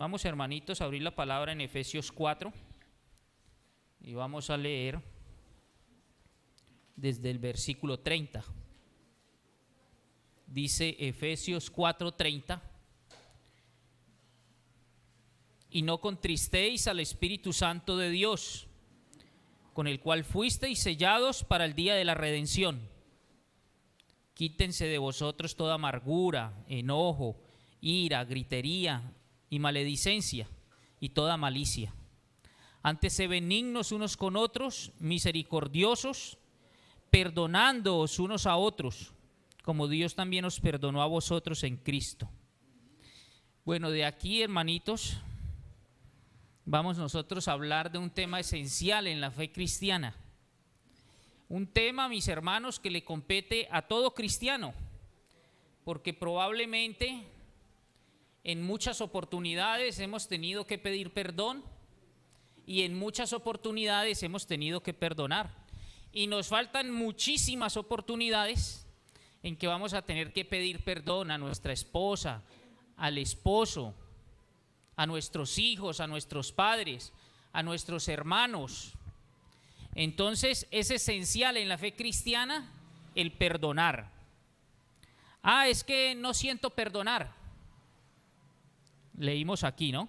Vamos, hermanitos, a abrir la palabra en Efesios 4 y vamos a leer desde el versículo 30. Dice Efesios 4:30: y no contristéis al Espíritu Santo de Dios, con el cual fuisteis sellados para el día de la redención. Quítense de vosotros toda amargura, enojo, ira, gritería y maledicencia y toda malicia. Antes sed benignos unos con otros, misericordiosos, perdonándoos unos a otros, como Dios también os perdonó a vosotros en Cristo. Bueno, de aquí, hermanitos, vamos nosotros a hablar de un tema esencial en la fe cristiana. Un tema, mis hermanos, que le compete a todo cristiano, porque probablemente en muchas oportunidades hemos tenido que pedir perdón y en muchas oportunidades hemos tenido que perdonar. Y nos faltan muchísimas oportunidades en que vamos a tener que pedir perdón a nuestra esposa, al esposo, a nuestros hijos, a nuestros padres, a nuestros hermanos. Entonces es esencial en la fe cristiana el perdonar. Es que no siento perdonar. Leímos aquí, ¿no?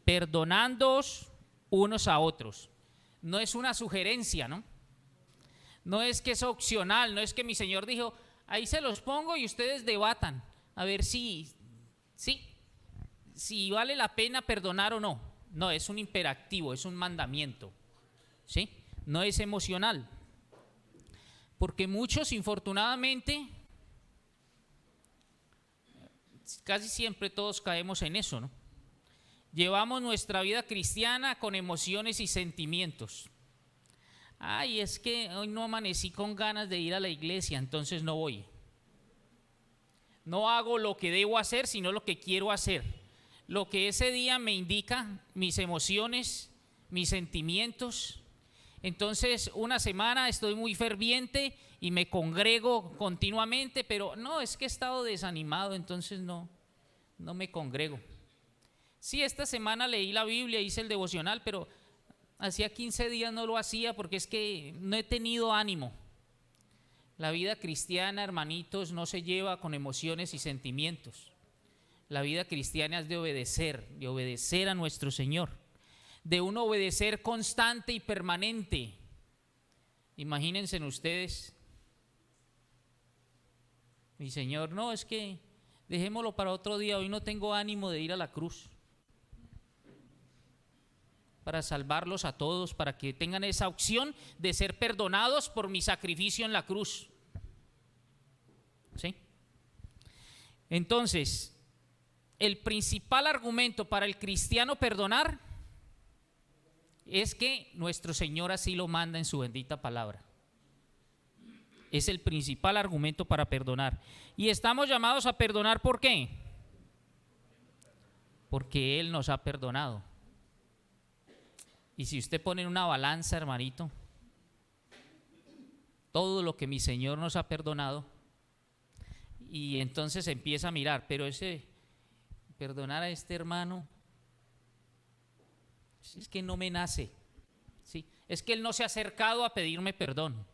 Perdonándoos unos a otros. No es una sugerencia, ¿no? No es que es opcional, no es que mi Señor dijo, ahí se los pongo y ustedes debatan, a ver si vale la pena perdonar o no. No, es un imperativo, es un mandamiento, ¿sí? No es emocional. Porque muchos, infortunadamente, casi siempre todos caemos en eso, ¿no? Llevamos nuestra vida cristiana con emociones y sentimientos. Es que hoy no amanecí con ganas de ir a la iglesia, entonces no voy. No hago lo que debo hacer, sino lo que quiero hacer. Lo que ese día me indica, mis emociones, mis sentimientos. Entonces, una semana estoy muy ferviente y me congrego continuamente, pero no, es que he estado desanimado, entonces no me congrego. Sí, esta semana leí la Biblia, hice el devocional, pero hacía 15 días no lo hacía porque es que no he tenido ánimo. La vida cristiana, hermanitos, no se lleva con emociones y sentimientos. La vida cristiana es de obedecer a nuestro Señor, de un obedecer constante y permanente. Imagínense ustedes, mi Señor, no, es que dejémoslo para otro día, hoy no tengo ánimo de ir a la cruz para salvarlos a todos, para que tengan esa opción de ser perdonados por mi sacrificio en la cruz. ¿Sí? Entonces, el principal argumento para el cristiano perdonar es que nuestro Señor así lo manda en su bendita palabra. Es el principal argumento para perdonar. Y estamos llamados a perdonar, ¿por qué? Porque Él nos ha perdonado. Y si usted pone en una balanza, hermanito, todo lo que mi Señor nos ha perdonado, y entonces empieza a mirar, pero perdonar a este hermano, es que no me nace, ¿sí? Es que él no se ha acercado a pedirme perdón,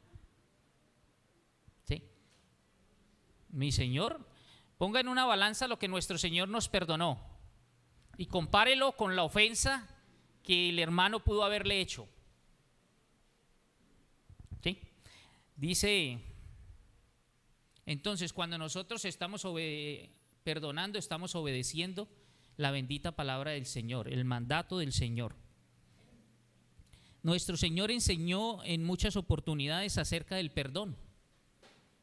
¿sí? Mi Señor, ponga en una balanza lo que nuestro Señor nos perdonó y compárelo con la ofensa que el hermano pudo haberle hecho. ¿Sí? Dice, entonces cuando nosotros estamos perdonando, estamos obedeciendo la bendita palabra del Señor, el mandato del Señor. Nuestro Señor enseñó en muchas oportunidades acerca del perdón,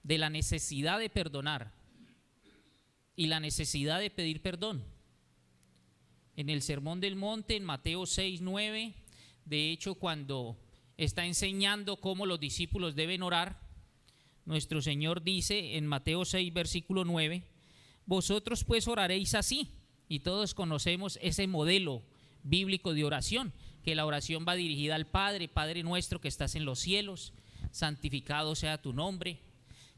de la necesidad de perdonar y la necesidad de pedir perdón. En el Sermón del Monte, en Mateo 6:9, de hecho, cuando está enseñando cómo los discípulos deben orar, nuestro Señor dice en Mateo 6, versículo 9, vosotros pues oraréis así. Y todos conocemos ese modelo bíblico de oración, que la oración va dirigida al Padre: Padre nuestro que estás en los cielos, santificado sea tu nombre.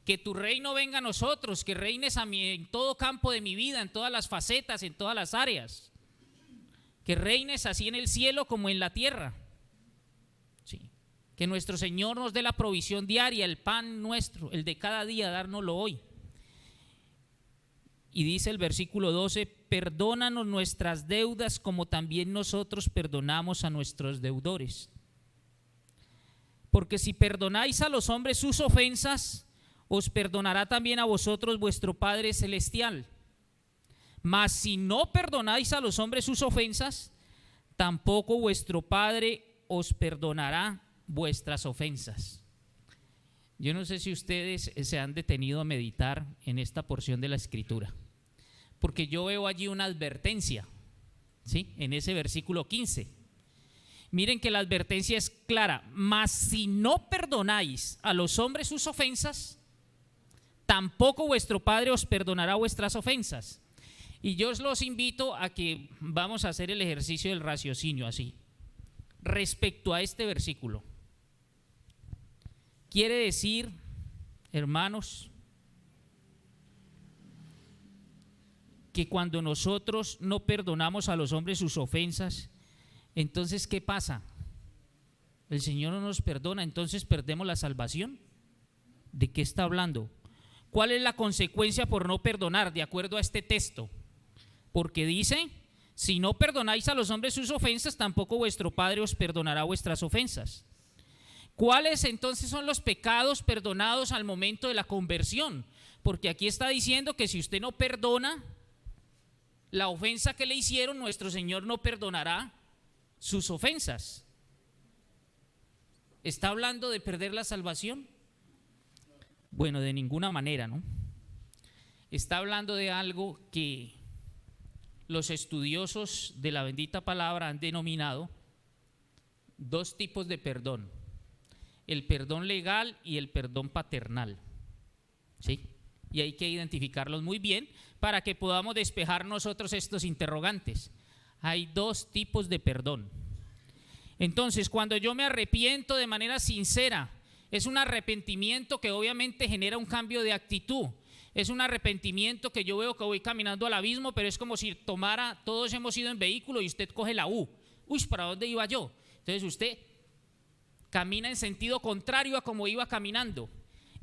que tu reino venga a nosotros, que reines a mí en todo campo de mi vida, en todas las facetas, en todas las áreas, que reines así en el cielo como en la tierra. Sí. Que nuestro Señor nos dé la provisión diaria, el pan nuestro, el de cada día, dárnoslo hoy. Y dice el versículo 12, perdónanos nuestras deudas como también nosotros perdonamos a nuestros deudores. Porque si perdonáis a los hombres sus ofensas, os perdonará también a vosotros vuestro Padre Celestial. Mas si no perdonáis a los hombres sus ofensas, tampoco vuestro Padre os perdonará vuestras ofensas. Yo no sé si ustedes se han detenido a meditar en esta porción de la Escritura, porque yo veo allí una advertencia, ¿sí? En ese versículo 15. Miren que la advertencia es clara: mas si no perdonáis a los hombres sus ofensas, tampoco vuestro Padre os perdonará vuestras ofensas. Y yo os los invito a que vamos a hacer el ejercicio del raciocinio así, respecto a este versículo. Quiere decir, hermanos, que cuando nosotros no perdonamos a los hombres sus ofensas, entonces ¿qué pasa? El Señor no nos perdona, entonces perdemos la salvación. ¿De qué está hablando? ¿Cuál es la consecuencia por no perdonar de acuerdo a este texto? Porque dice, si no perdonáis a los hombres sus ofensas, tampoco vuestro Padre os perdonará vuestras ofensas. ¿Cuáles entonces son los pecados perdonados al momento de la conversión? Porque aquí está diciendo que si usted no perdona la ofensa que le hicieron, nuestro Señor no perdonará sus ofensas. ¿Está hablando de perder la salvación? Bueno, de ninguna manera, ¿no? Está hablando de algo que los estudiosos de la bendita palabra han denominado dos tipos de perdón: el perdón legal y el perdón paternal, ¿sí? Y hay que identificarlos muy bien para que podamos despejar nosotros estos interrogantes. Hay dos tipos de perdón. Entonces, cuando yo me arrepiento de manera sincera, es un arrepentimiento que obviamente genera un cambio de actitud. Es un arrepentimiento que yo veo que voy caminando al abismo, pero es como si tomara, todos hemos ido en vehículo y usted coge la U. Uy, ¿para dónde iba yo? Entonces usted camina en sentido contrario a como iba caminando.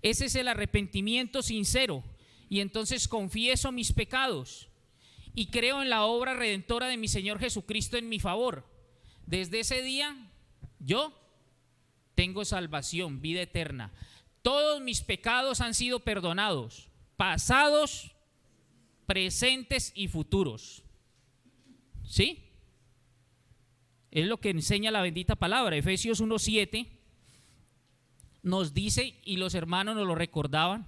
Ese es el arrepentimiento sincero. Y entonces confieso mis pecados y creo en la obra redentora de mi Señor Jesucristo en mi favor. Desde ese día yo tengo salvación, vida eterna. Todos mis pecados han sido perdonados, pasados, presentes y futuros. ¿Sí? Es lo que enseña la bendita palabra. Efesios 1:7 nos dice, y los hermanos nos lo recordaban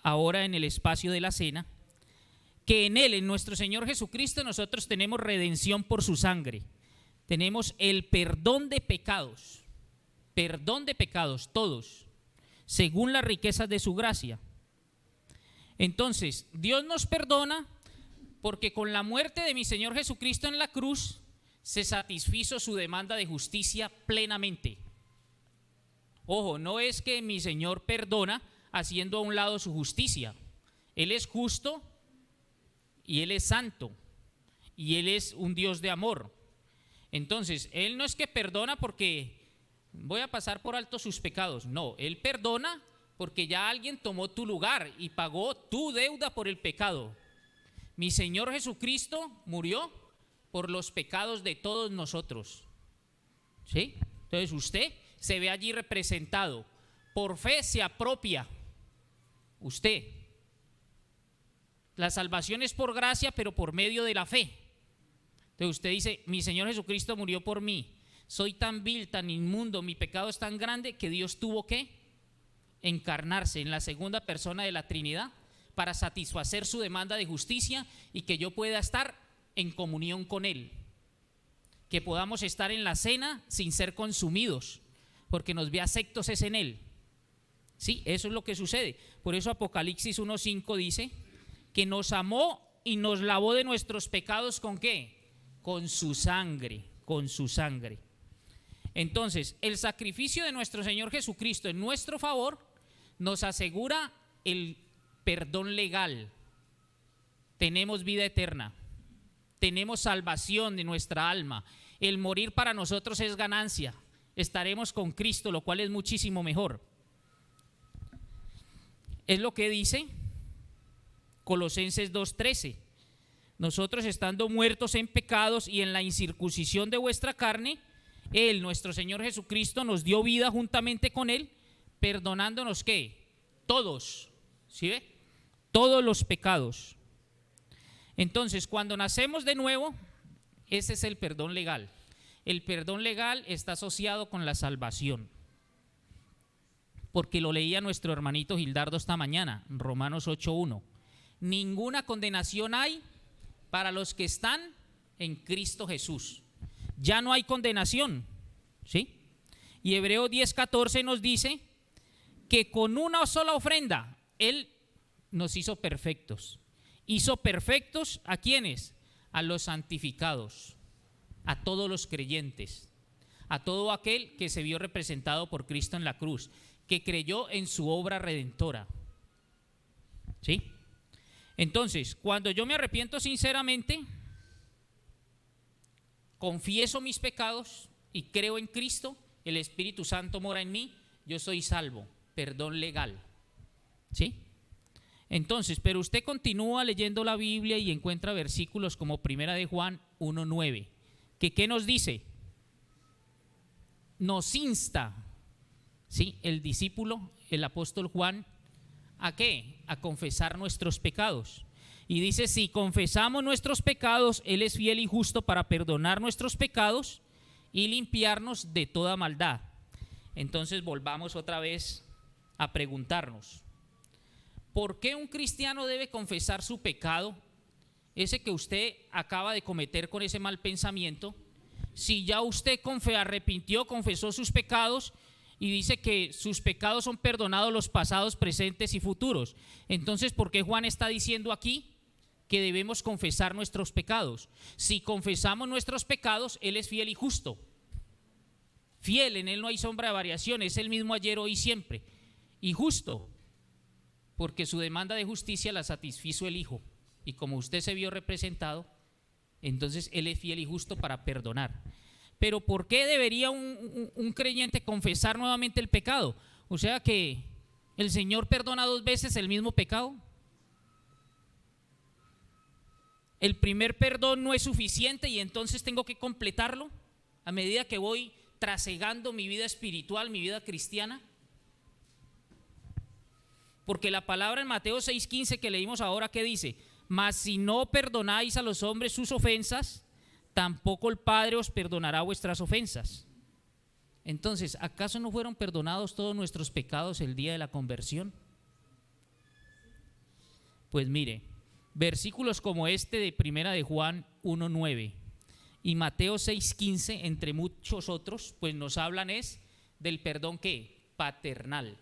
ahora en el espacio de la cena, que en Él, en nuestro Señor Jesucristo, nosotros tenemos redención por su sangre. Tenemos el perdón de pecados, todos, según las riquezas de su gracia. Entonces, Dios nos perdona porque con la muerte de mi Señor Jesucristo en la cruz se satisfizo su demanda de justicia plenamente. Ojo, no es que mi Señor perdona haciendo a un lado su justicia. Él es justo y Él es santo y Él es un Dios de amor. Entonces, Él no es que perdona porque voy a pasar por alto sus pecados. No, Él perdona porque ya alguien tomó tu lugar y pagó tu deuda por el pecado. Mi Señor Jesucristo murió por los pecados de todos nosotros. ¿Sí? Entonces usted se ve allí representado. Por fe se apropia usted. La salvación es por gracia, pero por medio de la fe. Entonces usted dice, mi Señor Jesucristo murió por mí. Soy tan vil, tan inmundo, mi pecado es tan grande que Dios tuvo que encarnarse en la segunda persona de la Trinidad para satisfacer su demanda de justicia y que yo pueda estar en comunión con Él. Que podamos estar en la cena sin ser consumidos, porque nos ve aceptos es en Él. Sí, eso es lo que sucede. Por eso Apocalipsis 1:5 dice que nos amó y nos lavó de nuestros pecados ¿con qué? Con su sangre, con su sangre. Entonces, el sacrificio de nuestro Señor Jesucristo en nuestro favor nos asegura el perdón legal. Tenemos vida eterna, tenemos salvación de nuestra alma. El morir para nosotros es ganancia. Estaremos con Cristo, lo cual es muchísimo mejor. Es lo que dice Colosenses 2:13. Nosotros, estando muertos en pecados y en la incircuncisión de vuestra carne, Él, nuestro Señor Jesucristo, nos dio vida juntamente con Él, perdonándonos ¿qué? Todos, ¿sí ve? Todos los pecados. Entonces, cuando nacemos de nuevo, ese es el perdón legal. El perdón legal está asociado con la salvación. Porque lo leía nuestro hermanito Gildardo esta mañana, Romanos 8:1. Ninguna condenación hay para los que están en Cristo Jesús. Ya no hay condenación, ¿sí? Y Hebreos 10:14 nos dice que con una sola ofrenda Él nos hizo perfectos. Hizo perfectos ¿a quiénes? A los santificados, a todos los creyentes, a todo aquel que se vio representado por Cristo en la cruz, que creyó en su obra redentora. ¿Sí? Entonces, cuando yo me arrepiento sinceramente, confieso mis pecados y creo en Cristo, el Espíritu Santo mora en mí, yo soy salvo, perdón legal. ¿Sí? Entonces, pero usted continúa leyendo la Biblia y encuentra versículos como 1 de Juan 1:9, que ¿qué nos dice? Nos insta, ¿sí? El discípulo, el apóstol Juan, ¿a qué? A confesar nuestros pecados. Y dice, si confesamos nuestros pecados, Él es fiel y justo para perdonar nuestros pecados y limpiarnos de toda maldad. Entonces volvamos otra vez a preguntarnos, ¿por qué un cristiano debe confesar su pecado, ese que usted acaba de cometer con ese mal pensamiento? Si ya usted arrepintió, confesó sus pecados y dice que sus pecados son perdonados, los pasados, presentes y futuros. Entonces, ¿por qué Juan está diciendo aquí que debemos confesar nuestros pecados? Si confesamos nuestros pecados, Él es fiel y justo. Fiel, en Él no hay sombra de variación, es el mismo ayer, hoy y siempre. Y justo, porque su demanda de justicia la satisfizo el Hijo. Y como usted se vio representado, entonces Él es fiel y justo para perdonar. Pero ¿por qué debería un creyente confesar nuevamente el pecado? O sea que el Señor perdona 2 veces el mismo pecado. El primer perdón no es suficiente y entonces tengo que completarlo a medida que voy trasegando mi vida espiritual, mi vida cristiana. Porque la palabra en Mateo 6:15 que leímos ahora, ¿qué dice? Mas si no perdonáis a los hombres sus ofensas, tampoco el Padre os perdonará vuestras ofensas. Entonces, ¿acaso no fueron perdonados todos nuestros pecados el día de la conversión? Pues mire, versículos como este de 1 de Juan 1:9 y Mateo 6:15, entre muchos otros, pues nos hablan es del perdón ¿qué? Paternal.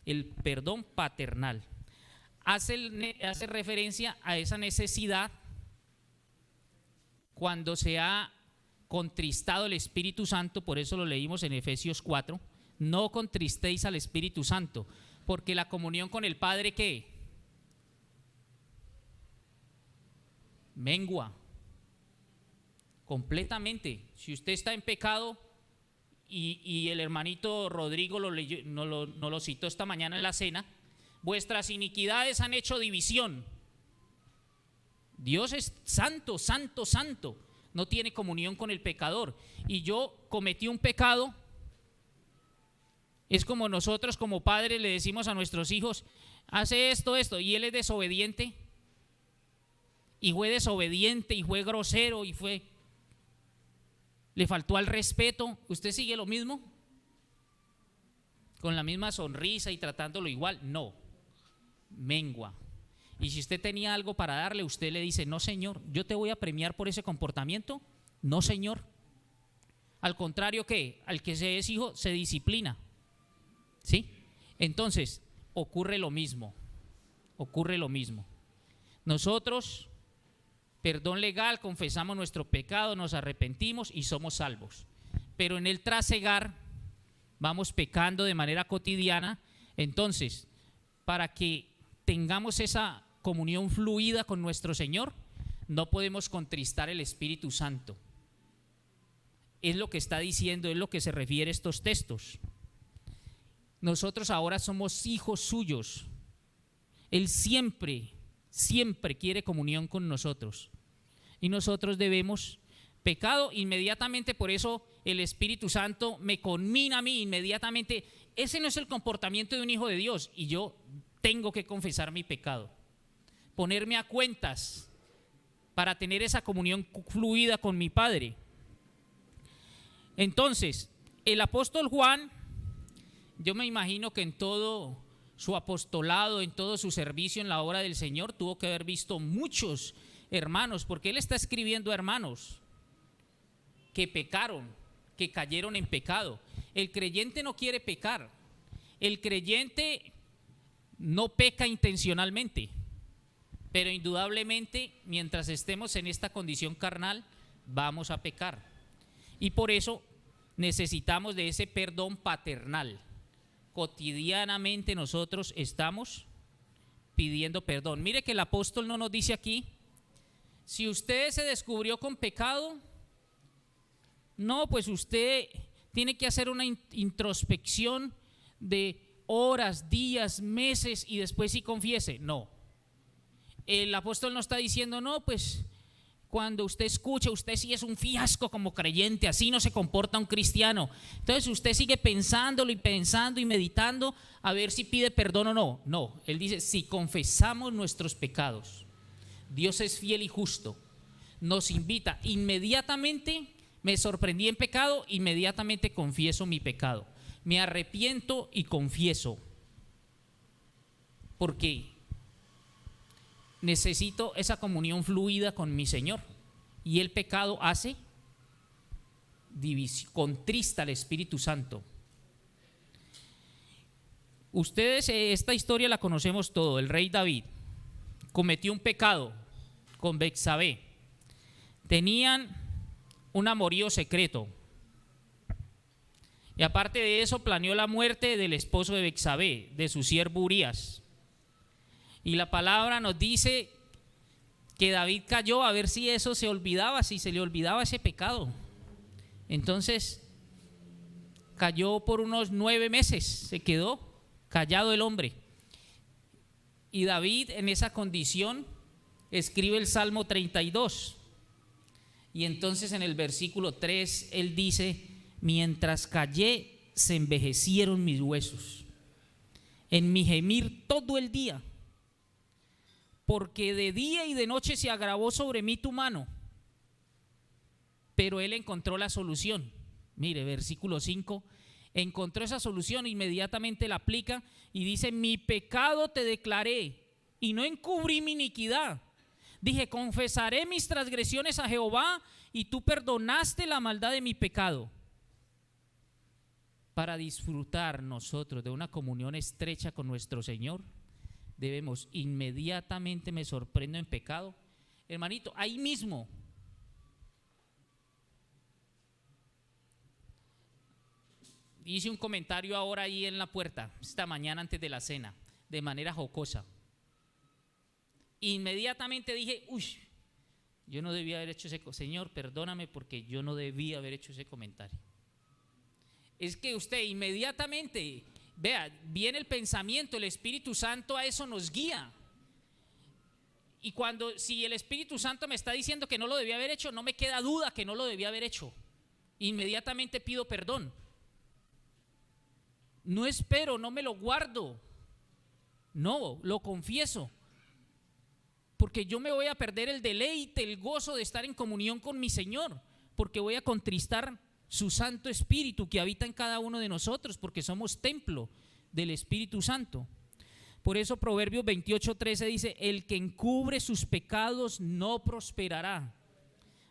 El perdón paternal. Hace referencia a esa necesidad cuando se ha contristado el Espíritu Santo, por eso lo leímos en Efesios 4, no contristéis al Espíritu Santo, porque la comunión con el Padre ¿qué? Mengua completamente. Si usted está en pecado, y el hermanito Rodrigo no lo citó esta mañana en la cena, vuestras iniquidades han hecho división. Dios es santo, santo, santo, no tiene comunión con el pecador. Y yo cometí un pecado. Es como nosotros como padres le decimos a nuestros hijos, hace esto, y él es desobediente. Y fue desobediente, y fue grosero, le faltó al respeto. ¿Usted sigue lo mismo? ¿Con la misma sonrisa y tratándolo igual? No, mengua. Y si usted tenía algo para darle, usted le dice, no señor, yo te voy a premiar por ese comportamiento. No señor. Al contrario, ¿qué? Al que se es hijo se disciplina. ¿Sí? Entonces, ocurre lo mismo. Nosotros, perdón legal, confesamos nuestro pecado, nos arrepentimos y somos salvos. Pero en el trasegar vamos pecando de manera cotidiana, Entonces, para que tengamos esa comunión fluida con nuestro Señor, no podemos contristar el Espíritu Santo. Es lo que está diciendo, es lo que se refiere a estos textos. Nosotros ahora somos hijos suyos. Él siempre quiere comunión con nosotros. Y nosotros debemos, pecado inmediatamente, por eso el Espíritu Santo me conmina a mí inmediatamente. Ese no es el comportamiento de un hijo de Dios, y yo tengo que confesar mi pecado, ponerme a cuentas para tener esa comunión fluida con mi Padre. Entonces, el apóstol Juan, yo me imagino que en todo su apostolado, en todo su servicio en la obra del Señor, tuvo que haber visto muchos hermanos, porque él está escribiendo a hermanos que pecaron, que cayeron en pecado. El creyente no quiere pecar, el creyente no peca intencionalmente, pero indudablemente mientras estemos en esta condición carnal vamos a pecar, y por eso necesitamos de ese perdón paternal. Cotidianamente nosotros estamos pidiendo perdón. Mire que el apóstol no nos dice aquí, si usted se descubrió con pecado, no, pues usted tiene que hacer una introspección de horas, días, meses y después sí confiese. No, el apóstol no está diciendo, no, pues cuando usted escucha, usted sí es un fiasco como creyente, así no se comporta un cristiano. Entonces usted sigue pensándolo y pensando y meditando a ver si pide perdón o no. No, él dice, si confesamos nuestros pecados, Dios es fiel y justo, nos invita inmediatamente. Me sorprendí en pecado, inmediatamente confieso mi pecado, me arrepiento y confieso, porque necesito esa comunión fluida con mi Señor, y el pecado hace división, contrista al Espíritu Santo. Ustedes esta historia la conocemos todo. El rey David cometió un pecado con Betsabé. Tenían un amorío secreto, y aparte de eso planeó la muerte del esposo de Betsabé, de su siervo Urías. Y la palabra nos dice que David cayó a ver si eso se olvidaba, si se le olvidaba ese pecado. Entonces cayó por unos 9 meses, se quedó callado el hombre. Y David en esa condición escribe el Salmo 32. Y entonces en el versículo 3 él dice, mientras callé se envejecieron mis huesos, en mi gemir todo el día, porque de día y de noche se agravó sobre mí tu mano. Pero él encontró la solución. Mire, versículo 5, encontró esa solución, inmediatamente la aplica y dice, mi pecado te declaré y no encubrí mi iniquidad. Dije, confesaré mis transgresiones a Jehová, y tú perdonaste la maldad de mi pecado. Para disfrutar nosotros de una comunión estrecha con nuestro Señor, debemos inmediatamente, me sorprendo en pecado, hermanito, ahí mismo. Hice un comentario ahora ahí en la puerta, esta mañana antes de la cena, de manera jocosa. Inmediatamente dije, uy, yo no debía haber hecho ese comentario. Señor, perdóname porque yo no debía haber hecho ese comentario. Es que usted inmediatamente, vea, viene el pensamiento, el Espíritu Santo a eso nos guía. Y si el Espíritu Santo me está diciendo que no lo debía haber hecho, no me queda duda que no lo debía haber hecho. Inmediatamente pido perdón. No espero, no me lo guardo. No, lo confieso. Porque yo me voy a perder el deleite, el gozo de estar en comunión con mi Señor, porque voy a contristar su Santo Espíritu que habita en cada uno de nosotros, porque somos templo del Espíritu Santo. Por eso Proverbios 28:13 dice, el que encubre sus pecados no prosperará,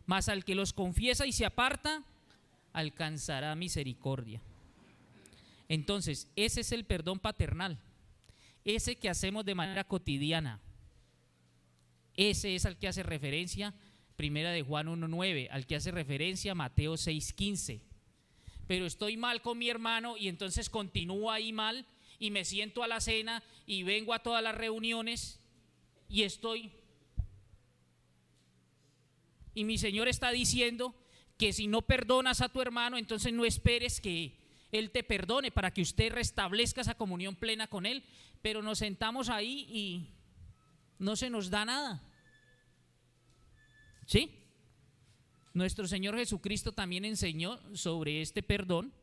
mas al que los confiesa y se aparta, alcanzará misericordia. Entonces, ese es el perdón paternal, ese que hacemos de manera cotidiana. Ese es al que hace referencia Primera de Juan 1:9, al que hace referencia Mateo 6:15. Pero estoy mal con mi hermano y entonces continúo ahí mal y me siento a la cena y vengo a todas las reuniones y estoy. Y mi Señor está diciendo que si no perdonas a tu hermano, entonces no esperes que Él te perdone para que usted restablezca esa comunión plena con Él. Pero nos sentamos ahí y no se nos da nada. ¿Sí? Nuestro Señor Jesucristo también enseñó sobre este perdón,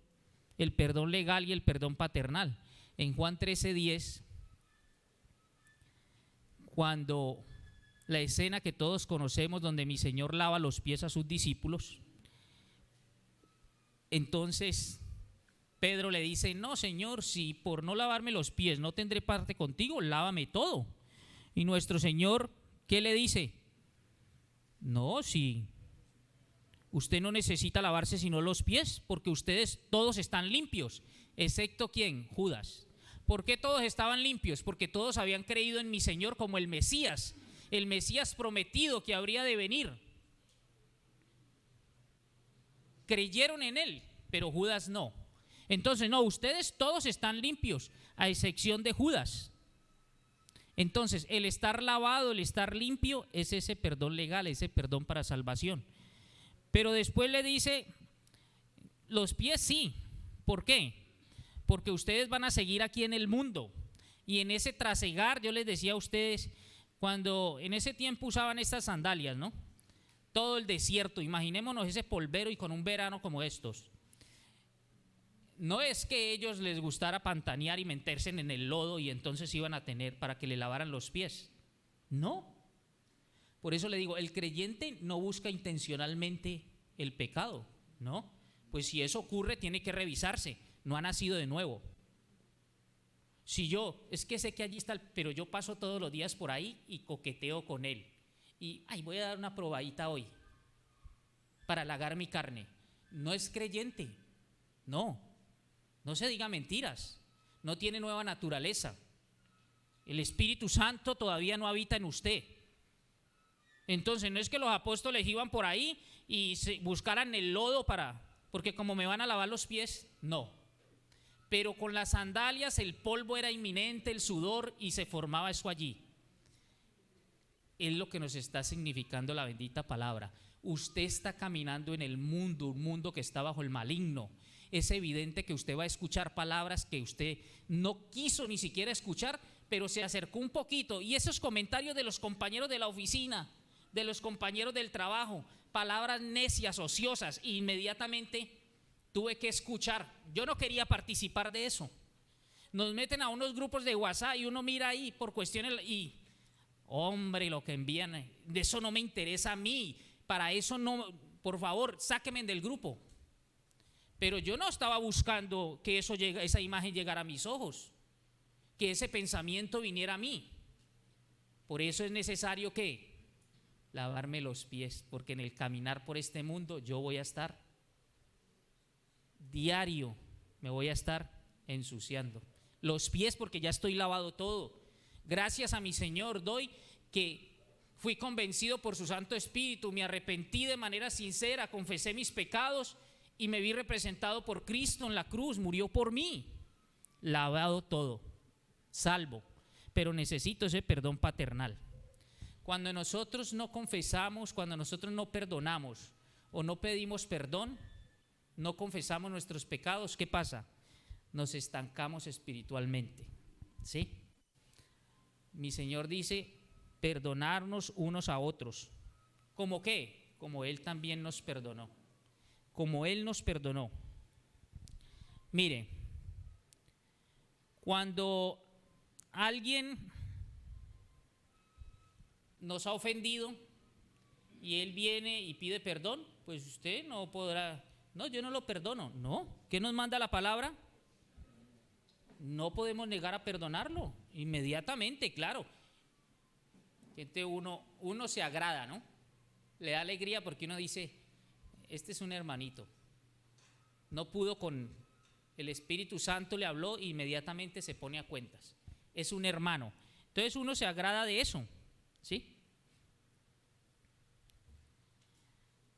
el perdón legal y el perdón paternal. En Juan 13:10, cuando la escena que todos conocemos donde mi Señor lava los pies a sus discípulos, entonces Pedro le dice: no, Señor, si por no lavarme los pies no tendré parte contigo, lávame todo. Y nuestro Señor, ¿qué le dice? No, si usted no necesita lavarse sino los pies, porque ustedes todos están limpios, excepto ¿quién? Judas. ¿Por qué todos estaban limpios? Porque todos habían creído en mi Señor como el Mesías prometido que habría de venir. Creyeron en Él, pero Judas no. Entonces, no, ustedes todos están limpios, a excepción de Judas. Entonces, el estar lavado, el estar limpio, es ese perdón legal, ese perdón para salvación. Pero después le dice, los pies sí. ¿Por qué? Porque ustedes van a seguir aquí en el mundo. Y en ese trasegar, yo les decía a ustedes, cuando en ese tiempo usaban estas sandalias, ¿no? Todo el desierto, imaginémonos ese polvero y con un verano como estos. No es que a ellos les gustara pantanear y meterse en el lodo y entonces iban a tener para que le lavaran los pies. No. Por eso le digo, el creyente no busca intencionalmente el pecado, ¿no? Pues si eso ocurre, tiene que revisarse. No ha nacido de nuevo. Si yo, es que sé que allí está, pero yo paso todos los días por ahí y coqueteo con él. Y, voy a dar una probadita hoy para halagar mi carne. No es creyente, no. No se diga mentiras. No tiene nueva naturaleza. El Espíritu Santo todavía no habita en usted. Entonces no es que los apóstoles iban por ahí y buscaran el lodo porque como me van a lavar los pies, no. Pero con las sandalias el polvo era inminente, el sudor, y se formaba eso allí. Es lo que nos está significando la bendita palabra. Usted está caminando en el mundo, un mundo que está bajo el maligno. Es evidente que usted va a escuchar palabras que usted no quiso ni siquiera escuchar, pero se acercó un poquito. Y esos comentarios de los compañeros de la oficina, de los compañeros del trabajo, palabras necias, ociosas, e inmediatamente tuve que escuchar. Yo no quería participar de eso. Nos meten a unos grupos de WhatsApp y uno mira ahí por cuestiones y, hombre, lo que envían, de eso no me interesa a mí. Para eso no, por favor, sáquenme del grupo. Pero yo no estaba buscando que esa imagen llegara a mis ojos, que ese pensamiento viniera a mí. Por eso es necesario que lavarme los pies, porque en el caminar por este mundo yo voy a estar diario, me voy a estar ensuciando los pies, porque ya estoy lavado todo. Gracias a mi Señor doy que fui convencido por su Santo Espíritu, me arrepentí de manera sincera, confesé mis pecados y me vi representado por Cristo en la cruz, murió por mí, lavado todo, salvo, pero necesito ese perdón paternal. Cuando nosotros no confesamos, cuando nosotros no perdonamos o no pedimos perdón, no confesamos nuestros pecados, ¿qué pasa? Nos estancamos espiritualmente, ¿sí? Mi Señor dice, perdonarnos unos a otros. ¿Cómo qué? Como Él también nos perdonó. Como Él nos perdonó. Mire, cuando alguien nos ha ofendido y Él viene y pide perdón, pues usted no podrá, no, yo no lo perdono. No, ¿qué nos manda la palabra? No podemos negar a perdonarlo inmediatamente, claro. Uno se agrada, ¿no? Le da alegría porque uno dice, este es un hermanito. No pudo con el Espíritu Santo, le habló e inmediatamente se pone a cuentas. Es un hermano. Entonces uno se agrada de eso, ¿sí?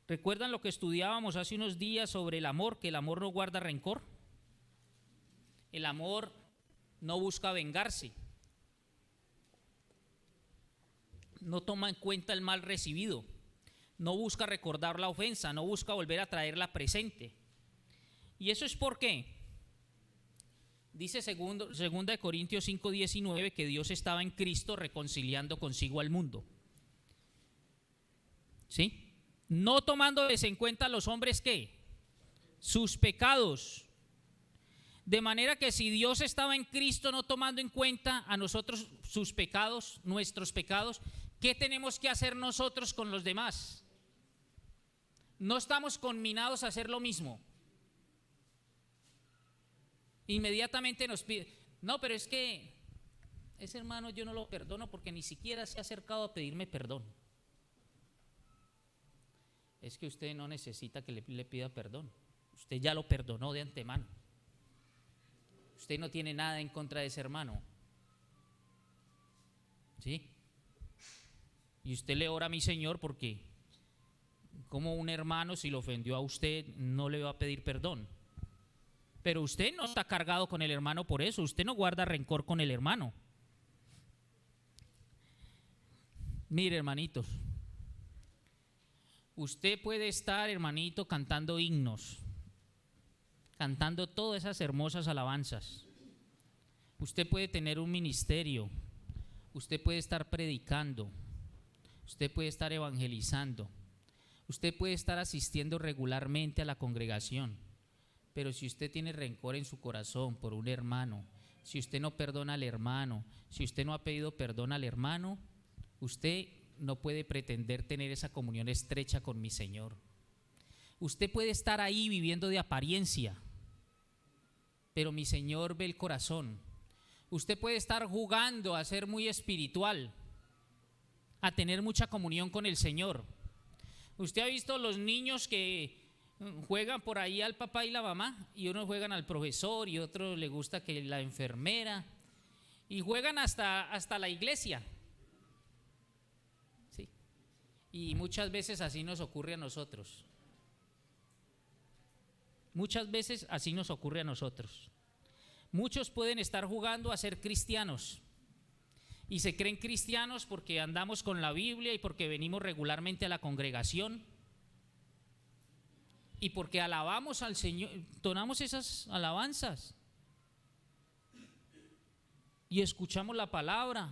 ¿Recuerdan lo que estudiábamos hace unos días sobre el amor, que el amor no guarda rencor? El amor no busca vengarse, no toma en cuenta el mal recibido, no busca recordar la ofensa, no busca volver a traerla presente. ¿Y eso es por qué? Dice segunda de Corintios 5:19 que Dios estaba en Cristo reconciliando consigo al mundo. ¿Sí? No tomándoles en cuenta a los hombres, ¿qué? Sus pecados. De manera que si Dios estaba en Cristo no tomando en cuenta a nosotros sus pecados, nuestros pecados, ¿qué tenemos que hacer nosotros con los demás? No estamos conminados a hacer lo mismo. Inmediatamente nos pide, no, pero es que ese hermano yo no lo perdono porque ni siquiera se ha acercado a pedirme perdón. Es que usted no necesita que le pida perdón. Usted ya lo perdonó de antemano. Usted no tiene nada en contra de ese hermano. ¿Sí? Y usted le ora a mi Señor porque como un hermano, si lo ofendió a usted, no le va a pedir perdón. Pero usted no está cargado con el hermano por eso. Usted no guarda rencor con el hermano. Mire, hermanitos, usted puede estar, hermanito, cantando himnos, cantando todas esas hermosas alabanzas. Usted puede tener un ministerio, usted puede estar predicando, usted puede estar evangelizando, usted puede estar asistiendo regularmente a la congregación, pero si usted tiene rencor en su corazón por un hermano, si usted no perdona al hermano, si usted no ha pedido perdón al hermano, usted no puede pretender tener esa comunión estrecha con mi Señor. Usted puede estar ahí viviendo de apariencia, pero mi Señor ve el corazón. Usted puede estar jugando a ser muy espiritual, a tener mucha comunión con el Señor. Usted ha visto los niños que juegan por ahí al papá y la mamá, y unos juegan al profesor y otros les gusta que la enfermera, y juegan hasta la iglesia. Sí. Y muchas veces así nos ocurre a nosotros. Muchas veces así nos ocurre a nosotros. Muchos pueden estar jugando a ser cristianos y se creen cristianos porque andamos con la Biblia y porque venimos regularmente a la congregación y porque alabamos al Señor, entonamos esas alabanzas y escuchamos la palabra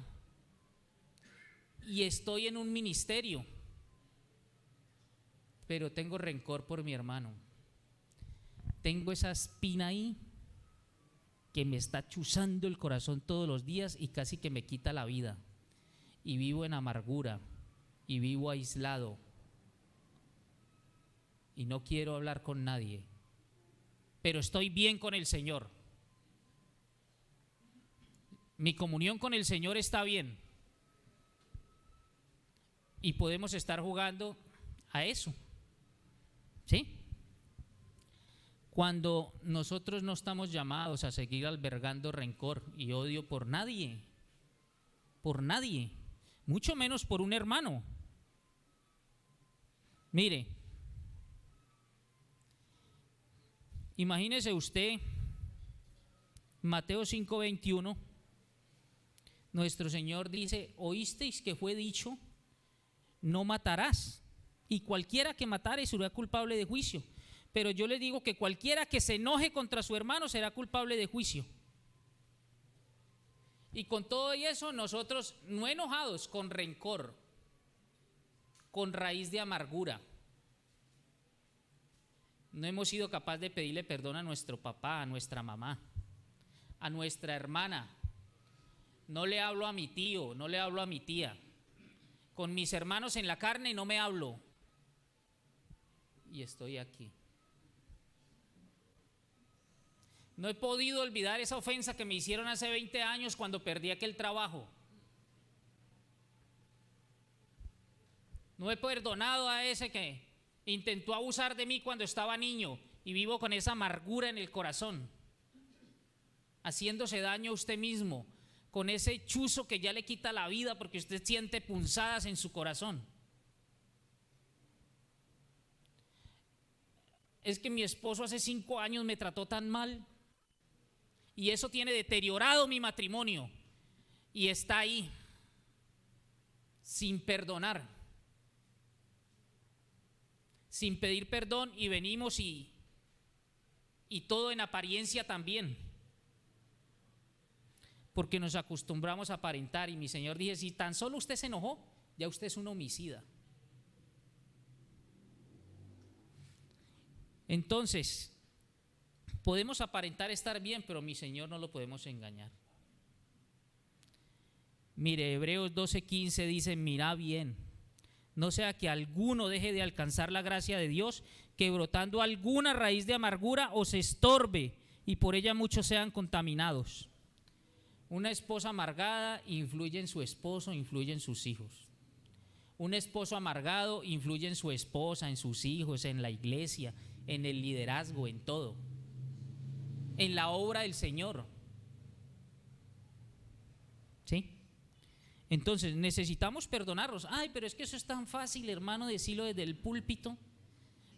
y estoy en un ministerio, pero tengo rencor por mi hermano. Tengo esa espina ahí que me está chuzando el corazón todos los días y casi que me quita la vida. Y vivo en amargura y vivo aislado y no quiero hablar con nadie, pero estoy bien con el Señor. Mi comunión con el Señor está bien y podemos estar jugando a eso, ¿sí? Cuando nosotros no estamos llamados a seguir albergando rencor y odio por nadie, mucho menos por un hermano. Mire, imagínese usted, Mateo 5:21, nuestro Señor dice, oísteis que fue dicho, no matarás, y cualquiera que matare será culpable de juicio. Pero yo le digo que cualquiera que se enoje contra su hermano será culpable de juicio. Y con todo eso nosotros no enojados, con rencor, con raíz de amargura, no hemos sido capaces de pedirle perdón a nuestro papá, a nuestra mamá, a nuestra hermana. No le hablo a mi tío, no le hablo a mi tía. Con mis hermanos en la carne no me hablo. Y estoy aquí. No he podido olvidar esa ofensa que me hicieron hace 20 años cuando perdí aquel trabajo. No he perdonado a ese que intentó abusar de mí cuando estaba niño y vivo con esa amargura en el corazón, haciéndose daño a usted mismo, con ese chuzo que ya le quita la vida porque usted siente punzadas en su corazón. Es que mi esposo hace 5 años me trató tan mal y eso tiene deteriorado mi matrimonio y está ahí sin perdonar, sin pedir perdón, y venimos y todo en apariencia también, porque nos acostumbramos a aparentar. Y mi Señor dice: si tan solo usted se enojó, ya usted es un homicida. Entonces, podemos aparentar estar bien, pero mi Señor no lo podemos engañar. Mire, Hebreos 12:15 dice: mirad bien, no sea que alguno deje de alcanzar la gracia de Dios, que brotando alguna raíz de amargura os estorbe y por ella muchos sean contaminados. Una esposa amargada influye en su esposo, influye en sus hijos. Un esposo amargado influye en su esposa, en sus hijos, en la iglesia, en el liderazgo, en todo, en la obra del Señor. ¿Sí? Entonces necesitamos perdonarlos. Ay, pero es que eso es tan fácil, hermano, decirlo desde el púlpito,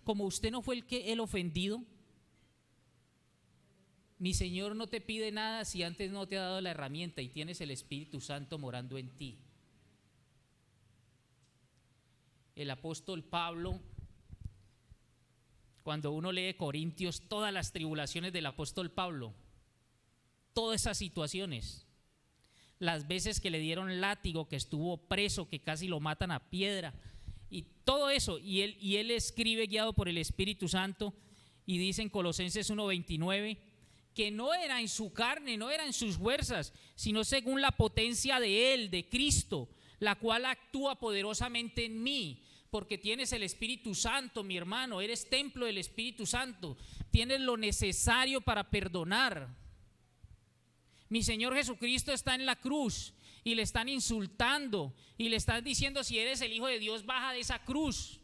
como usted no fue el ofendido. Mi Señor no te pide nada si antes no te ha dado la herramienta y tienes el Espíritu Santo morando en ti. El apóstol Pablo, cuando uno lee Corintios, todas las tribulaciones del apóstol Pablo, todas esas situaciones, las veces que le dieron látigo, que estuvo preso, que casi lo matan a piedra, y todo eso, y él escribe guiado por el Espíritu Santo, y dice en Colosenses 1:29 que no era en su carne, no era en sus fuerzas, sino según la potencia de Él, de Cristo, la cual actúa poderosamente en mí. Porque tienes el Espíritu Santo, mi hermano, eres templo del Espíritu Santo, tienes lo necesario para perdonar. Mi Señor Jesucristo está en la cruz y le están insultando y le están diciendo: si eres el Hijo de Dios, baja de esa cruz.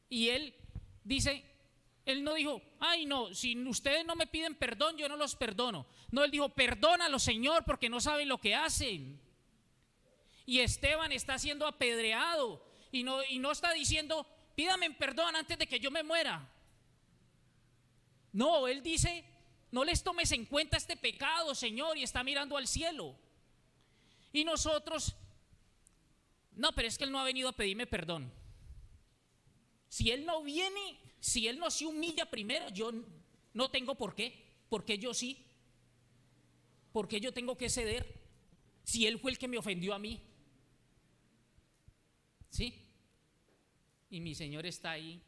Y Él dice, Él no dijo: ay no, si ustedes no me piden perdón, yo no los perdono. No, Él dijo: perdónalos, Señor, porque no saben lo que hacen. Y Esteban está siendo apedreado y no está diciendo: pídame perdón antes de que yo me muera. No, él dice: no les tomes en cuenta este pecado, Señor, y está mirando al cielo. Y nosotros: no, pero es que él no ha venido a pedirme perdón. Si él no viene, si él no se humilla primero, yo no tengo por qué. Porque yo sí. Porque yo tengo que ceder si él fue el que me ofendió a mí. ¿Sí? Y mi Señor está ahí.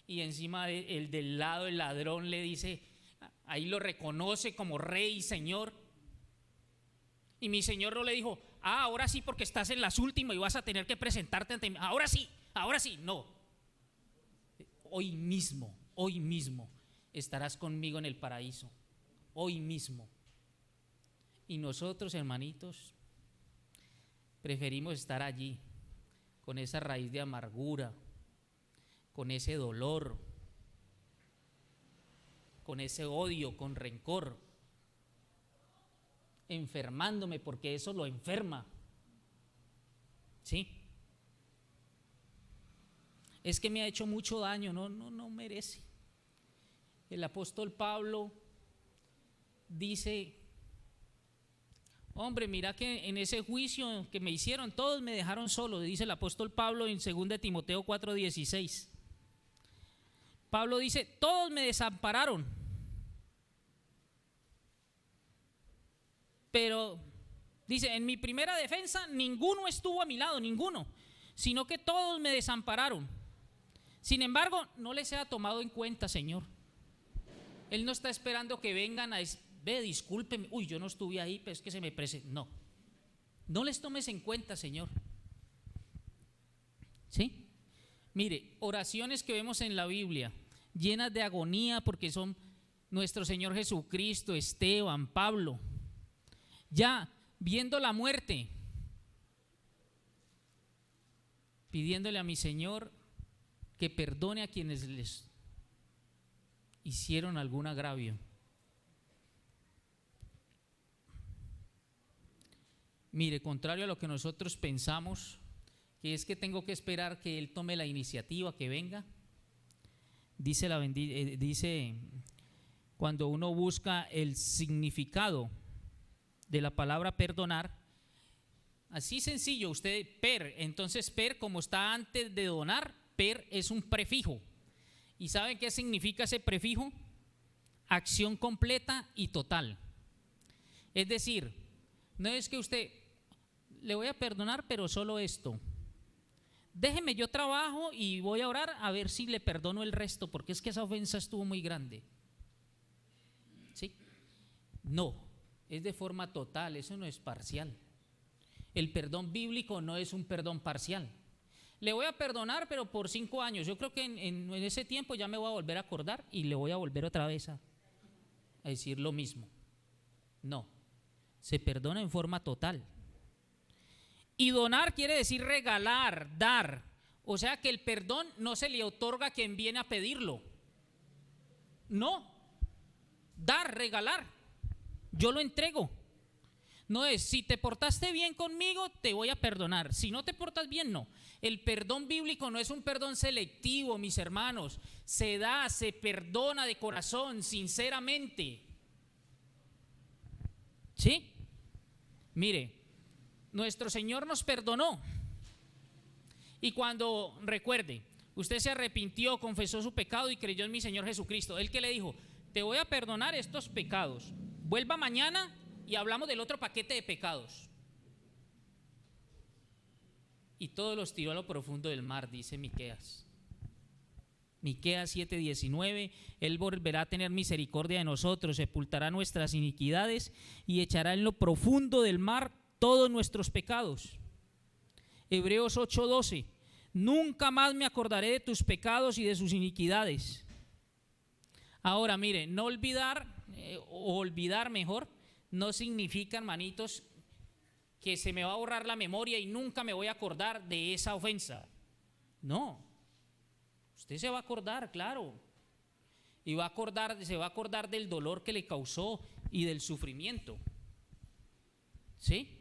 Y encima del lado el ladrón le dice, ahí lo reconoce como rey y Señor. Y mi Señor no le dijo: ahora sí, porque estás en las últimas y vas a tener que presentarte ante mí. Ahora sí, no. Hoy mismo estarás conmigo en el paraíso. Hoy mismo. Y nosotros, hermanitos, preferimos estar allí con esa raíz de amargura, con ese dolor, con ese odio, con rencor, enfermándome, porque eso lo enferma. ¿Sí? Es que me ha hecho mucho daño. No merece. El apóstol Pablo dice: hombre, mira que en ese juicio que me hicieron, todos me dejaron solo. Dice el apóstol Pablo en 2 Timoteo 4:16. Pablo dice: todos me desampararon. Pero dice: en mi primera defensa ninguno estuvo a mi lado, ninguno, sino que todos me desampararon. Sin embargo, no les he tomado en cuenta, Señor. Él no está esperando que vengan a decir: ve, discúlpeme, uy, yo no estuve ahí, pero es que se me presentó. No les tomes en cuenta, Señor. ¿Sí? Mire, oraciones que vemos en la Biblia, llenas de agonía, porque son nuestro Señor Jesucristo, Esteban, Pablo, ya viendo la muerte, pidiéndole a mi Señor que perdone a quienes les hicieron algún agravio. Mire, contrario a lo que nosotros pensamos, que es que tengo que esperar que Él tome la iniciativa, que venga, dice cuando uno busca el significado de la palabra perdonar, así sencillo, usted entonces como está antes de donar, es un prefijo. ¿Y saben qué significa ese prefijo? Acción completa y total. Es decir, no es que usted, le voy a perdonar, pero solo esto. Déjeme, yo trabajo y voy a orar a ver si le perdono el resto, porque es que esa ofensa estuvo muy grande. ¿Sí? No, es de forma total, eso no es parcial. El perdón bíblico no es un perdón parcial. Le voy a perdonar, pero por 5 años. Yo creo que en ese tiempo ya me voy a volver a acordar y le voy a volver otra vez a decir lo mismo. No, se perdona en forma total. Y donar quiere decir regalar, dar. O sea que el perdón no se le otorga a quien viene a pedirlo. No, dar, regalar. Yo lo entrego. No es, si te portaste bien conmigo, te voy a perdonar. Si no te portas bien, no. El perdón bíblico no es un perdón selectivo, mis hermanos. Se da, se perdona de corazón, sinceramente. ¿Sí? Mire, nuestro Señor nos perdonó. Y cuando, recuerde, usted se arrepintió, confesó su pecado y creyó en mi Señor Jesucristo, ¿Él qué le dijo? Te voy a perdonar estos pecados. Vuelva mañana y hablamos del otro paquete de pecados. Y todos los tiró a lo profundo del mar, dice Miqueas. Miqueas 7:19, Él volverá a tener misericordia de nosotros, sepultará nuestras iniquidades y echará en lo profundo del mar todos nuestros pecados. Hebreos 8:12, nunca más me acordaré de tus pecados y de sus iniquidades. Ahora mire, no olvidar, o olvidar mejor, no significa, hermanitos, que se me va a borrar la memoria y nunca me voy a acordar de esa ofensa. No, usted se va a acordar, claro, y se va a acordar del dolor que le causó y del sufrimiento. ¿Sí?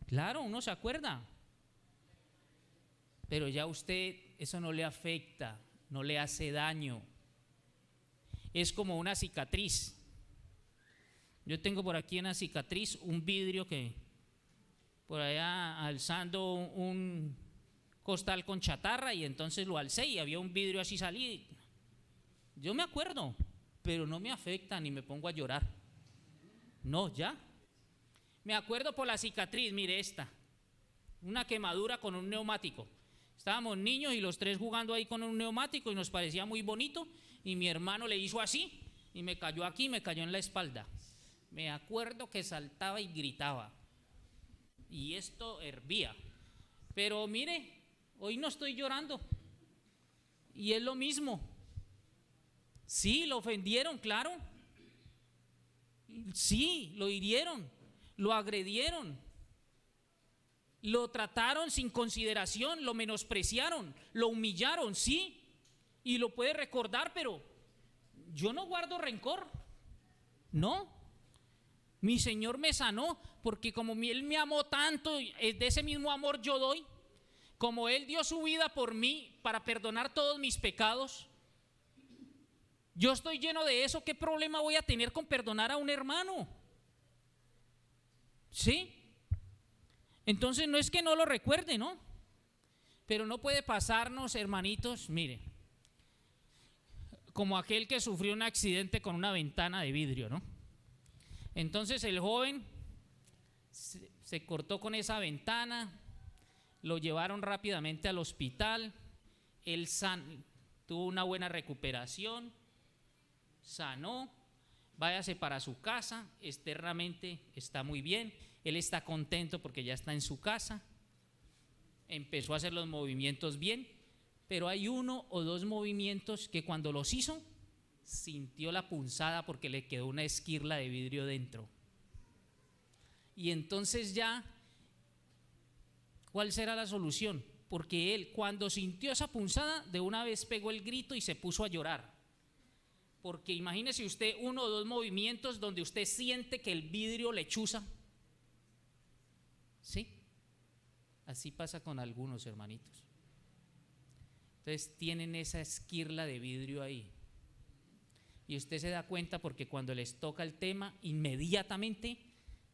Claro, uno se acuerda, pero ya usted eso no le afecta, no le hace daño. Es como una cicatriz. Yo tengo por aquí una cicatriz, un vidrio que por allá alzando un costal con chatarra y entonces lo alcé y había un vidrio así salido. Yo me acuerdo, pero no me afecta ni me pongo a llorar. No, ya. Me acuerdo por la cicatriz, mire esta, una quemadura con un neumático. Estábamos niños y los tres jugando ahí con un neumático y nos parecía muy bonito y mi hermano le hizo así y me cayó aquí, me cayó en la espalda. Me acuerdo que saltaba y gritaba y esto hervía. Pero mire, hoy no estoy llorando y es lo mismo. Sí, lo ofendieron, claro. Sí, lo hirieron, lo agredieron, lo trataron sin consideración, lo menospreciaron, lo humillaron, sí, y lo puede recordar, pero yo no guardo rencor, no. Mi Señor me sanó, porque como Él me amó tanto, de ese mismo amor yo doy. Como Él dio su vida por mí para perdonar todos mis pecados, yo estoy lleno de eso. ¿Qué problema voy a tener con perdonar a un hermano? ¿Sí? Entonces no es que no lo recuerde, ¿no? Pero no puede pasarnos, hermanitos, mire, como aquel que sufrió un accidente con una ventana de vidrio, ¿no? Entonces el joven se cortó con esa ventana, lo llevaron rápidamente al hospital, él tuvo una buena recuperación, sanó, váyase para su casa, externamente está muy bien, él está contento porque ya está en su casa, empezó a hacer los movimientos bien, pero hay 1 o 2 movimientos que cuando los hizo, sintió la punzada porque le quedó una esquirla de vidrio dentro. Y entonces ya, ¿cuál será la solución? Porque él cuando sintió esa punzada, de una vez pegó el grito y se puso a llorar. Porque imagínese usted 1 o 2 movimientos donde usted siente que el vidrio le chuza. ¿Sí? Así pasa con algunos, hermanitos. Entonces tienen esa esquirla de vidrio ahí. Y usted se da cuenta porque cuando les toca el tema, inmediatamente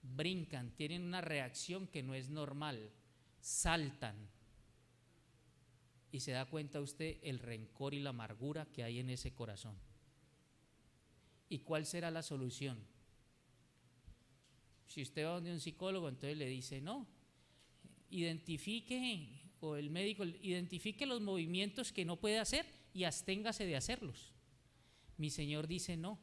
brincan, tienen una reacción que no es normal, saltan. Y se da cuenta usted el rencor y la amargura que hay en ese corazón. ¿Y cuál será la solución? Si usted va donde un psicólogo, entonces le dice, no, identifique, o el médico, identifique los movimientos que no puede hacer y absténgase de hacerlos. Mi Señor dice, no.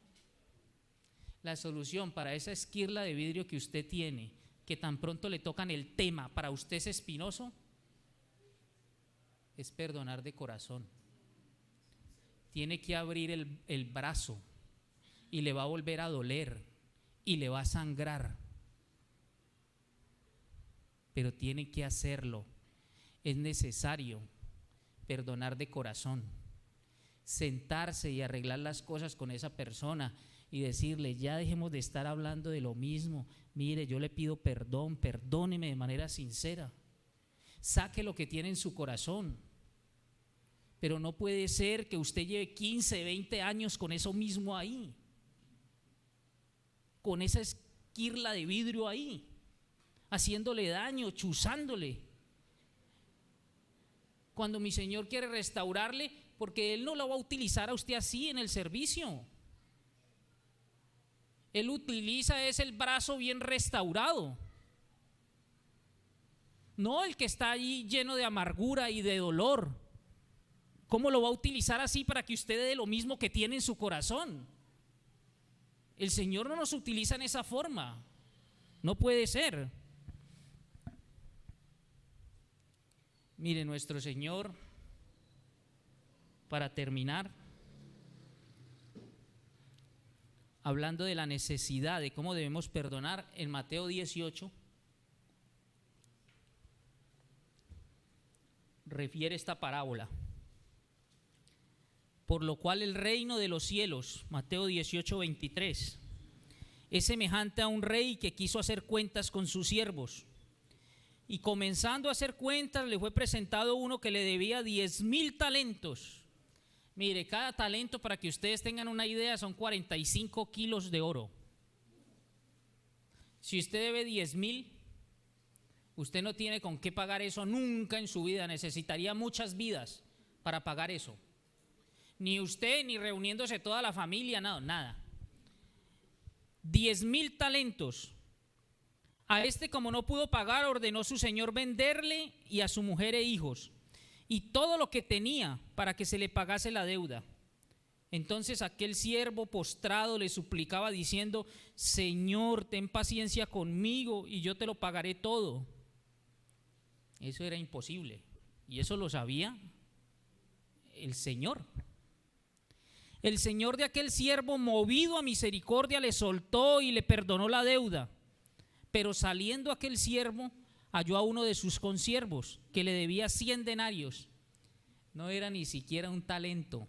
La solución para esa esquirla de vidrio que usted tiene, que tan pronto le tocan el tema, para usted es espinoso, es perdonar de corazón. Tiene que abrir el brazo y le va a volver a doler y le va a sangrar, pero tiene que hacerlo. Es necesario perdonar de corazón, sentarse y arreglar las cosas con esa persona y decirle, ya dejemos de estar hablando de lo mismo, mire, yo le pido perdón, perdóneme de manera sincera, saque lo que tiene en su corazón. Pero no puede ser que usted lleve 15, 20 años con eso mismo ahí, con esa esquirla de vidrio ahí, haciéndole daño, chuzándole. Cuando mi Señor quiere restaurarle, porque Él no lo va a utilizar a usted así en el servicio. Él utiliza es el brazo bien restaurado, no el que está allí lleno de amargura y de dolor. ¿Cómo lo va a utilizar así para que usted dé lo mismo que tiene en su corazón? El Señor no nos utiliza en esa forma. No puede ser. Mire, nuestro Señor, para terminar, hablando de la necesidad de cómo debemos perdonar, en Mateo 18 refiere esta parábola. Por lo cual el reino de los cielos, Mateo 18, 23, es semejante a un rey que quiso hacer cuentas con sus siervos. Y comenzando a hacer cuentas, le fue presentado uno que le debía 10,000 talentos. Mire, cada talento, para que ustedes tengan una idea, son 45 kilos de oro. Si usted debe 10,000, usted no tiene con qué pagar eso nunca en su vida. Necesitaría muchas vidas para pagar eso. Ni usted, ni reuniéndose toda la familia, nada. 10,000 talentos. A este, como no pudo pagar, ordenó su señor venderle y a su mujer e hijos y todo lo que tenía para que se le pagase la deuda. Entonces aquel siervo postrado le suplicaba diciendo, Señor, ten paciencia conmigo y yo te lo pagaré todo. Eso era imposible y eso lo sabía el Señor. El señor de aquel siervo, movido a misericordia, le soltó y le perdonó la deuda. Pero saliendo aquel siervo, halló a uno de sus consiervos que le debía 100 denarios. No era ni siquiera un talento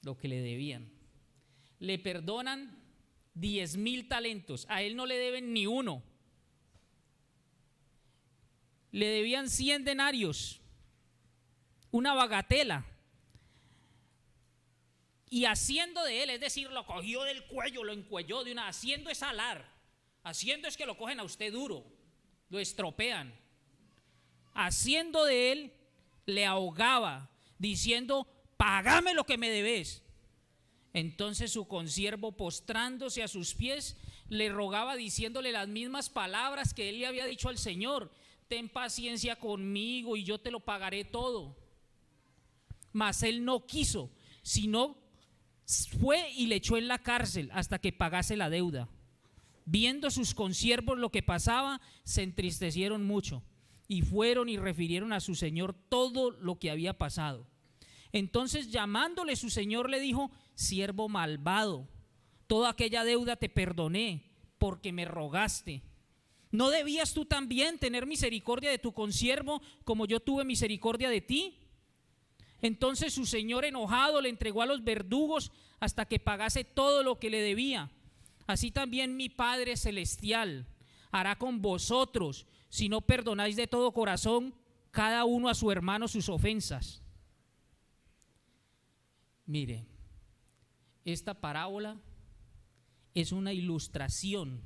lo que le debían. Le perdonan 10,000 talentos, a él no le deben ni uno. Le debían 100 denarios, una bagatela. Y haciendo de él, es decir, lo cogió del cuello, lo encuelló de una, haciendo es alar, haciendo es que lo cogen a usted duro, lo estropean. Haciendo de él, le ahogaba, diciendo, págame lo que me debes. Entonces su consiervo, postrándose a sus pies, le rogaba diciéndole las mismas palabras que él le había dicho al Señor, ten paciencia conmigo y yo te lo pagaré todo. Mas él no quiso, sino fue y le echó en la cárcel hasta que pagase la deuda. Viendo sus consiervos lo que pasaba, se entristecieron mucho y fueron y refirieron a su señor todo lo que había pasado. Entonces, llamándole su señor, le dijo, siervo malvado, toda aquella deuda te perdoné porque me rogaste. ¿No debías tú también tener misericordia de tu consiervo como yo tuve misericordia de ti? Entonces su señor, enojado, le entregó a los verdugos hasta que pagase todo lo que le debía. Así también mi Padre Celestial hará con vosotros si no perdonáis de todo corazón cada uno a su hermano sus ofensas. Mire, esta parábola es una ilustración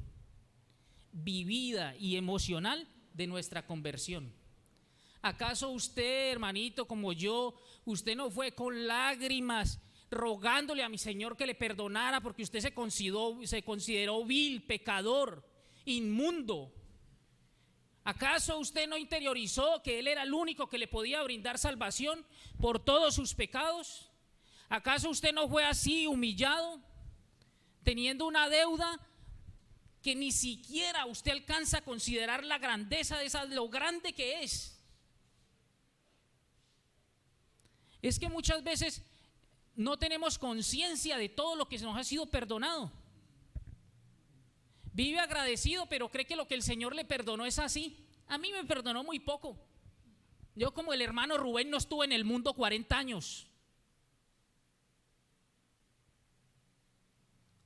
vivida y emocional de nuestra conversión. ¿Acaso usted, hermanito, como yo, usted no fue con lágrimas rogándole a mi Señor que le perdonara porque usted se consideró vil, pecador, inmundo? ¿Acaso usted no interiorizó que Él era el único que le podía brindar salvación por todos sus pecados? ¿Acaso usted no fue así humillado, teniendo una deuda que ni siquiera usted alcanza a considerar la grandeza de esa, lo grande que es? Es que muchas veces no tenemos conciencia de todo lo que nos ha sido perdonado. Vive agradecido, pero cree que lo que el Señor le perdonó es así. A mí me perdonó muy poco. Yo, como el hermano Rubén, no estuve en el mundo 40 años.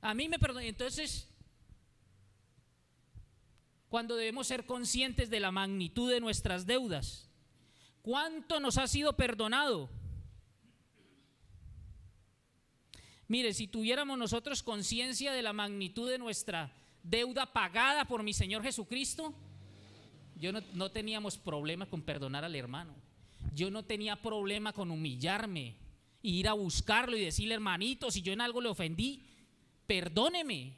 A mí me perdonó. Entonces, cuando debemos ser conscientes de la magnitud de nuestras deudas, ¿cuánto nos ha sido perdonado? Mire, si tuviéramos nosotros conciencia de la magnitud de nuestra deuda pagada por mi Señor Jesucristo, yo no teníamos problema con perdonar al hermano. Yo no tenía problema con humillarme e ir a buscarlo y decirle: hermanito, si yo en algo le ofendí, perdóneme,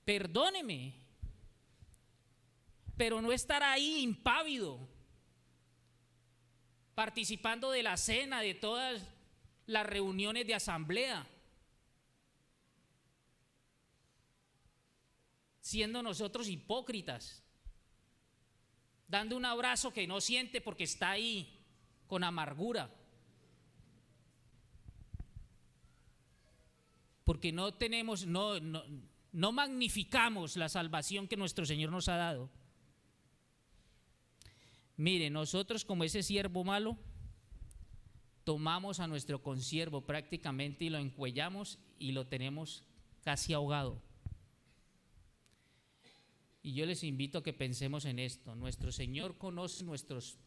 perdóneme. Pero no estar ahí impávido, participando de la cena, de todas las reuniones de asamblea, siendo nosotros hipócritas, dando un abrazo que no siente porque está ahí con amargura, porque no magnificamos la salvación que nuestro Señor nos ha dado. Mire, nosotros, como ese siervo malo, tomamos a nuestro consiervo prácticamente y lo encuellamos y lo tenemos casi ahogado. Y yo les invito a que pensemos en esto. Nuestro Señor conoce nuestros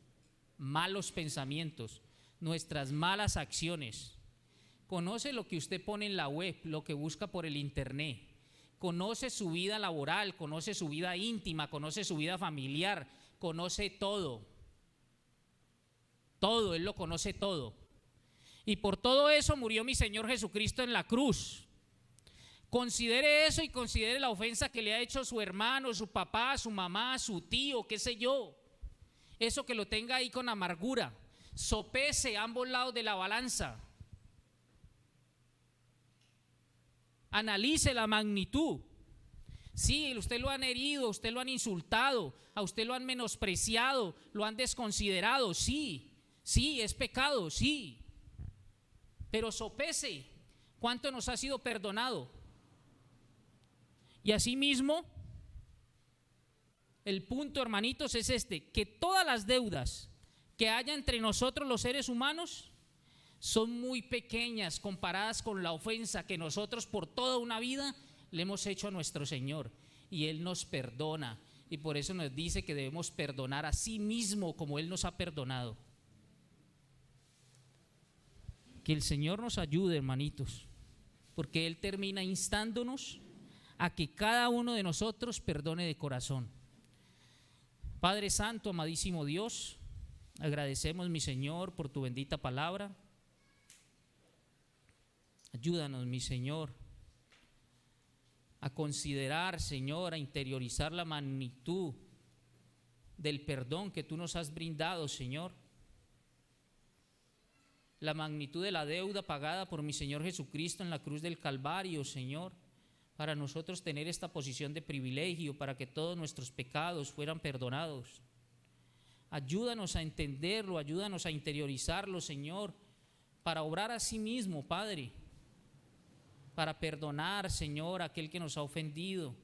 malos pensamientos, nuestras malas acciones. Conoce lo que usted pone en la web, lo que busca por el internet. Conoce su vida laboral, conoce su vida íntima, conoce su vida familiar, conoce todo. Todo, Él lo conoce todo. Y por todo eso murió mi Señor Jesucristo en la cruz. Considere eso y considere la ofensa que le ha hecho su hermano, su papá, su mamá, su tío, qué sé yo. Eso que lo tenga ahí con amargura. Sopese ambos lados de la balanza. Analice la magnitud. Sí, usted lo han herido, usted lo han insultado, a usted lo han menospreciado, lo han desconsiderado, sí, es pecado, sí. Pero sopese cuánto nos ha sido perdonado. Y asimismo, el punto, hermanitos, es este: que todas las deudas que haya entre nosotros los seres humanos son muy pequeñas comparadas con la ofensa que nosotros por toda una vida le hemos hecho a nuestro Señor, y Él nos perdona, y por eso nos dice que debemos perdonar a sí mismo como Él nos ha perdonado. Que el Señor nos ayude, hermanitos, porque Él termina instándonos a que cada uno de nosotros perdone de corazón. Padre Santo, amadísimo Dios, agradecemos, mi Señor, por tu bendita palabra. Ayúdanos, mi Señor, a considerar, Señor, a interiorizar la magnitud del perdón que tú nos has brindado, Señor. La magnitud de la deuda pagada por mi Señor Jesucristo en la cruz del Calvario, Señor, para nosotros tener esta posición de privilegio, para que todos nuestros pecados fueran perdonados. Ayúdanos a entenderlo, ayúdanos a interiorizarlo, Señor, para obrar a sí mismo, Padre, para perdonar, Señor, a aquel que nos ha ofendido,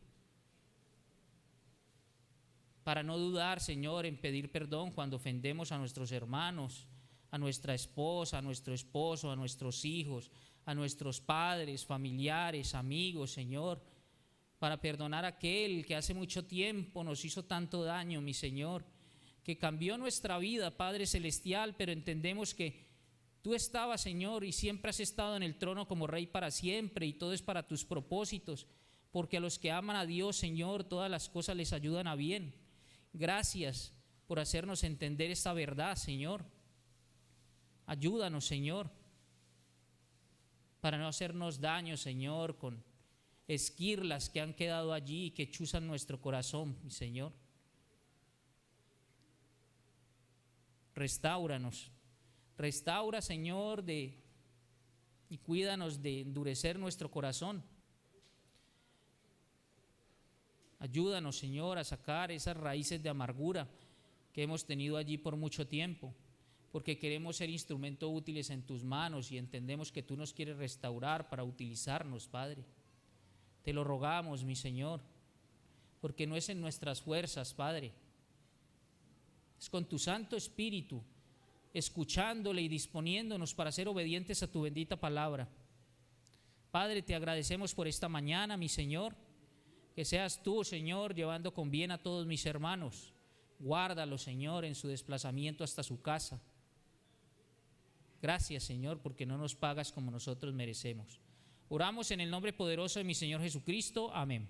para no dudar, Señor, en pedir perdón cuando ofendemos a nuestros hermanos, a nuestra esposa, a nuestro esposo, a nuestros hijos, a nuestros padres, familiares, amigos, Señor, para perdonar a aquel que hace mucho tiempo nos hizo tanto daño, mi Señor, que cambió nuestra vida, Padre Celestial, pero entendemos que Tú estabas, Señor, y siempre has estado en el trono como Rey para siempre, y todo es para tus propósitos, porque a los que aman a Dios, Señor, todas las cosas les ayudan a bien. Gracias por hacernos entender esta verdad, Señor. Ayúdanos, Señor, para no hacernos daño, Señor, con esquirlas que han quedado allí y que chuzan nuestro corazón, mi Señor. Restáuranos. Restaura, Señor, y cuídanos de endurecer nuestro corazón. Ayúdanos, Señor, a sacar esas raíces de amargura que hemos tenido allí por mucho tiempo, porque queremos ser instrumentos útiles en tus manos y entendemos que tú nos quieres restaurar para utilizarnos, Padre. Te lo rogamos, mi Señor, porque no es en nuestras fuerzas, Padre. Es con tu Santo Espíritu, escuchándole y disponiéndonos para ser obedientes a tu bendita palabra. Padre, te agradecemos por esta mañana, mi Señor. Que seas tú, Señor, llevando con bien a todos mis hermanos. Guárdalo, Señor, en su desplazamiento hasta su casa. Gracias, Señor, porque no nos pagas como nosotros merecemos. Oramos en el nombre poderoso de mi Señor Jesucristo. Amén.